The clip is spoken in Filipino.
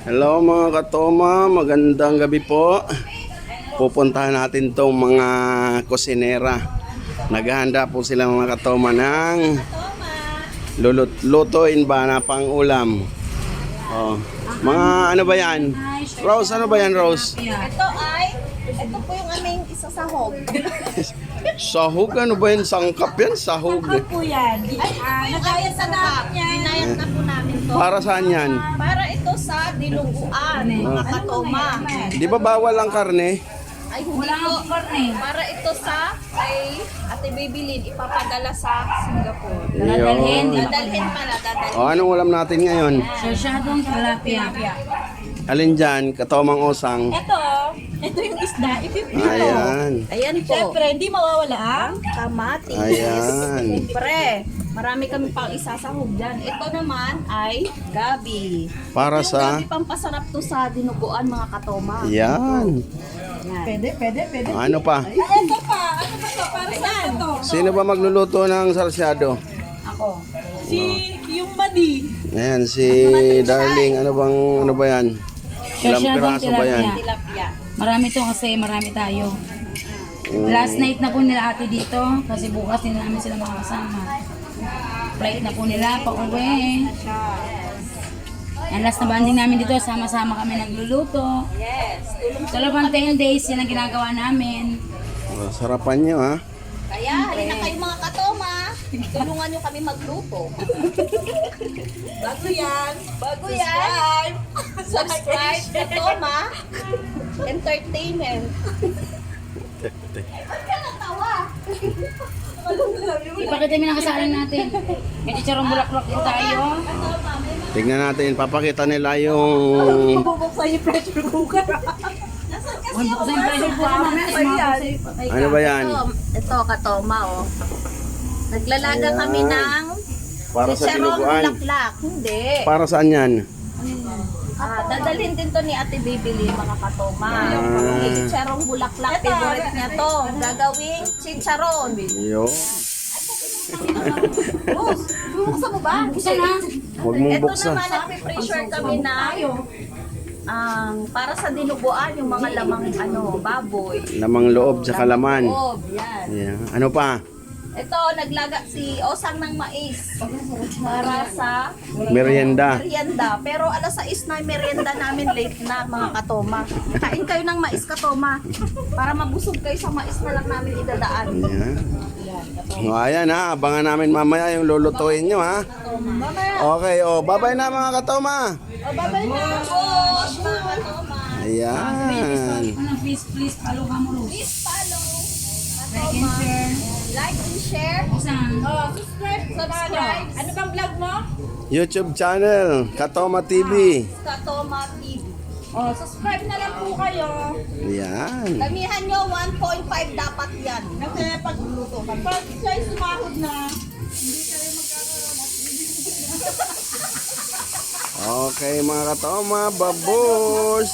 Hello mga katoma, magandang gabi po. Pupuntahan natin tong mga kusinera. Naghahanda po sila mga katoma ng lutuin ba na pang ulam. Oh. Mga ano ba yan? Rose, ano ba yan Rose? Ito po yung aming isa sahog. Sahog, ano ba yan? Sangkap yan? Sahog. Sahog po yan. Nagayat na namin yan. Dinayat na po namin to. Para saan yan? Para ito sa dinuguan, mga katoma. Di ba bawal ang karne? Ay, hindi po. Para ito sa kay Ate Babylin, ipapadala sa Singapore. Yun. Dadalhin pala, dadalhin. O, anong ulam natin ngayon? Sarsyadong tilapia. Alin dyan? Katomang osang. Ito yung isda, ipipito. Ayan. Ayan po. Siyempre, hindi mawawala ang kamatis. Ayan. Siyempre, marami kami pang isasahog dyan. Ito naman ay gabi. Para Yung sa... gabi pampasarap to sa dinuguan, mga katoma. Yan. Yan. Pwede. Ano pa? Ito pa. Ano ba ito? Para saan? Sino ba magluluto ng sarsyado? Ako. Yung badi. Ayan, si Darling. Ano ba yan? Ilang Sarsyadong piraso ba yan? tilapia. Tilapia. Marami to kasi marami tayo. Last night na po nila ate dito kasi bukas din namin sila makakasama. Flight na po nila pa uwi. Ang last na banding namin dito, sama-sama kami nagluluto. Yes. Talagang 10 days yan ang ginagawa namin. Oh, sarapan nyo ha. Kaya, halina kayo mga katoma. Tulungan nyo kami magluto. Bago yan. Subscribe. Katoma. Entertainment. Ipakita mo ng kasalan natin. May chicharong bulaklak po tayo. Tignan natin, papakita nila yung... Bubuksan yung pressure cooker. Huwag po sa impression po namin. Ano ba yan? Ito, katoma, oh. Naglalaga Ayan. kami ng Para sa chicharong dinuguan. bulaklak. Hindi. Para saan yan? Dadalhin din to ni Ate Babylin, mga katoma. Chicharong bulaklak, favorite niya to. Gagawing chicharon. Yo. Boss, bubuksan mo ba? Isa na. Huwag mong Ito buksan. naman, nagpe-pressure kami na para sa dinuguan, yung mga lamang baboy. Lamang loob sa kalaman. Loob, yan. Yeah. Ano pa? Ito, naglaga si Osang ng mais para sa Merienda. merienda. Pero alas 6 na yung merienda namin, late na mga katoma. Kain kayo ng mais katoma. Para mabusog kayo sa mais na lang namin idadaan. Yeah. O, ayan ha, abangan namin mamaya yung lulutuin nyo ha. Okay, bye-bye na mga katoma. O, babay na boss, mga katoma. Ayan. Please follow ka mo. Please follow. Like and share. Like and share. Isang. Subscribe. Ano bang vlog mo? YouTube channel, Katoma TV. Katoma TV. Subscribe na lang po kayo. Ayan. Damihan nyo, 1.5 dapat yan. Kasi pagluluto ka. Pag siya sumahod na, hindi kayo Okay mga katoma, babush.